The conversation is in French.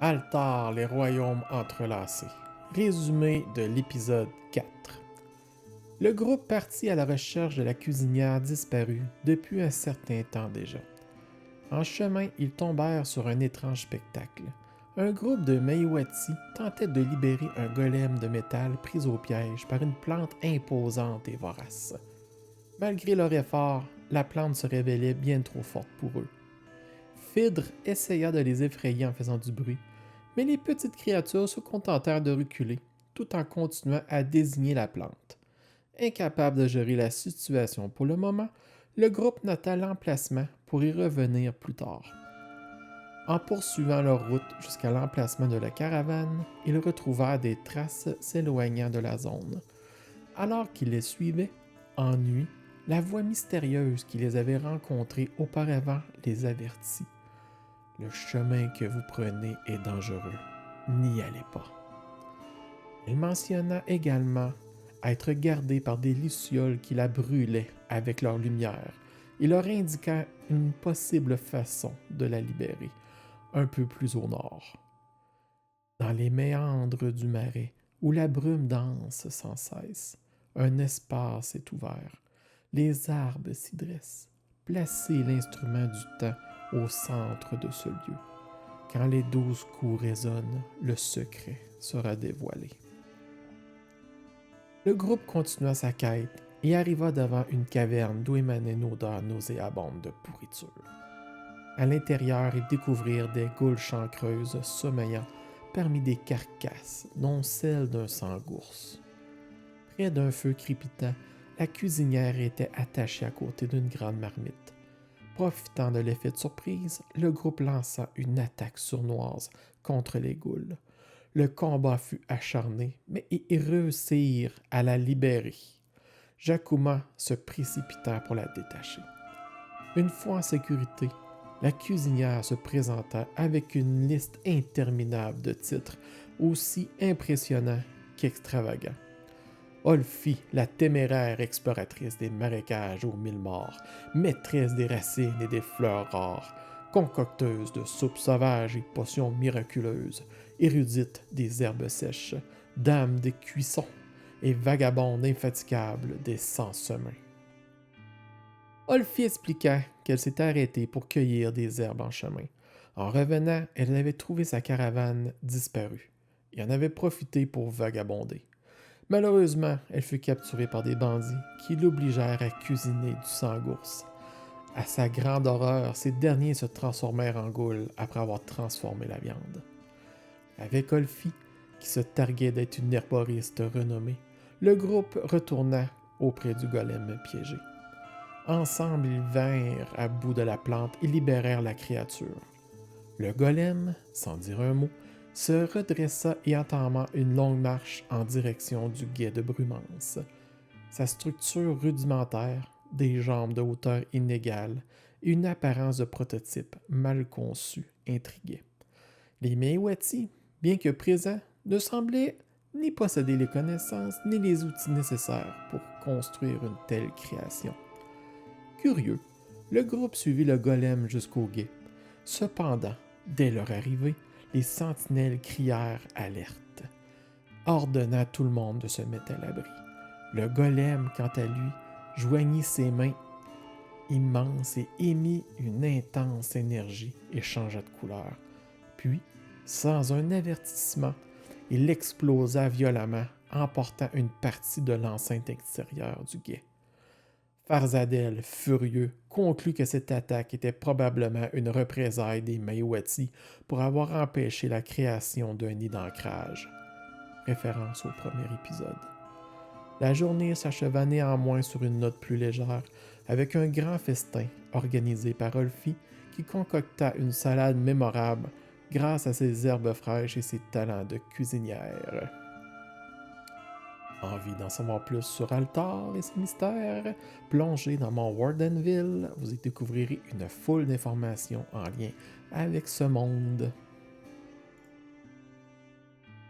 Altar, les royaumes entrelacés. Résumé de l'épisode 4. Le groupe partit à la recherche de la cuisinière disparue depuis un certain temps déjà. En chemin, ils tombèrent sur un étrange spectacle. Un groupe de Meiwati tentait de libérer un golem de métal pris au piège par une plante imposante et vorace. Malgré leur effort, la plante se révélait bien trop forte pour eux. Phidre essaya de les effrayer en faisant du bruit, mais les petites créatures se contentèrent de reculer, tout en continuant à désigner la plante. Incapable de gérer la situation pour le moment, le groupe nota l'emplacement pour y revenir plus tard. En poursuivant leur route jusqu'à l'emplacement de la caravane, ils retrouvèrent des traces s'éloignant de la zone. Alors qu'ils les suivaient, en nuit, la voix mystérieuse qui les avait rencontrés auparavant les avertit. Le chemin que vous prenez est dangereux. N'y allez pas. Elle mentionna également être gardée par des lucioles qui la brûlaient avec leur lumière et leur indiqua une possible façon de la libérer, un peu plus au nord. Dans les méandres du marais, où la brume danse sans cesse, un espace est ouvert. Les arbres s'y dressent. Placez l'instrument du temps au centre de ce lieu. Quand les 12 coups résonnent, le secret sera dévoilé. Le groupe continua sa quête et arriva devant une caverne d'où émanait une odeur nauséabonde de pourriture. À l'intérieur, ils découvrirent des goules chancreuses sommeillant parmi des carcasses, dont celle d'un sangours. Près d'un feu crépitant, la cuisinière était attachée à côté d'une grande marmite. Profitant de l'effet de surprise, le groupe lança une attaque sournoise contre les goules. Le combat fut acharné, mais ils réussirent à la libérer. Jakuma se précipita pour la détacher. Une fois en sécurité, la cuisinière se présenta avec une liste interminable de titres, aussi impressionnants qu'extravagants. Olfi, la téméraire exploratrice des marécages aux 1000 morts, maîtresse des racines et des fleurs rares, concocteuse de soupes sauvages et potions miraculeuses, érudite des herbes sèches, dame des cuissons et vagabonde infatigable des 100 semins. Olfi expliqua qu'elle s'était arrêtée pour cueillir des herbes en chemin. En revenant, elle avait trouvé sa caravane disparue et en avait profité pour vagabonder. Malheureusement, elle fut capturée par des bandits qui l'obligèrent à cuisiner du sangours. À sa grande horreur, ces derniers se transformèrent en goules après avoir transformé la viande. Avec Olfi, qui se targuait d'être une herboriste renommée, le groupe retourna auprès du golem piégé. Ensemble, ils vinrent à bout de la plante et libérèrent la créature. Le golem, sans dire un mot, se redressa et entama une longue marche en direction du guet de Brumance. Sa structure rudimentaire, des jambes de hauteur inégale et une apparence de prototype mal conçue intriguaient. Les Meiwati, bien que présents, ne semblaient ni posséder les connaissances ni les outils nécessaires pour construire une telle création. Curieux, le groupe suivit le golem jusqu'au guet. Cependant, dès leur arrivée, les sentinelles crièrent alerte, ordonnant à tout le monde de se mettre à l'abri. Le golem, quant à lui, joignit ses mains immenses et émit une intense énergie et changea de couleur. Puis, sans un avertissement, il explosa violemment, emportant une partie de l'enceinte extérieure du guet. Farzadel, furieux, conclut que cette attaque était probablement une représaille des Meiwati pour avoir empêché la création d'un nid d'ancrage. Référence au premier épisode. La journée s'acheva néanmoins sur une note plus légère, avec un grand festin organisé par Olfi qui concocta une salade mémorable grâce à ses herbes fraîches et ses talents de cuisinière. Envie d'en savoir plus sur Altar et ses mystères? Plongez dans mon Wardenville, vous y découvrirez une foule d'informations en lien avec ce monde.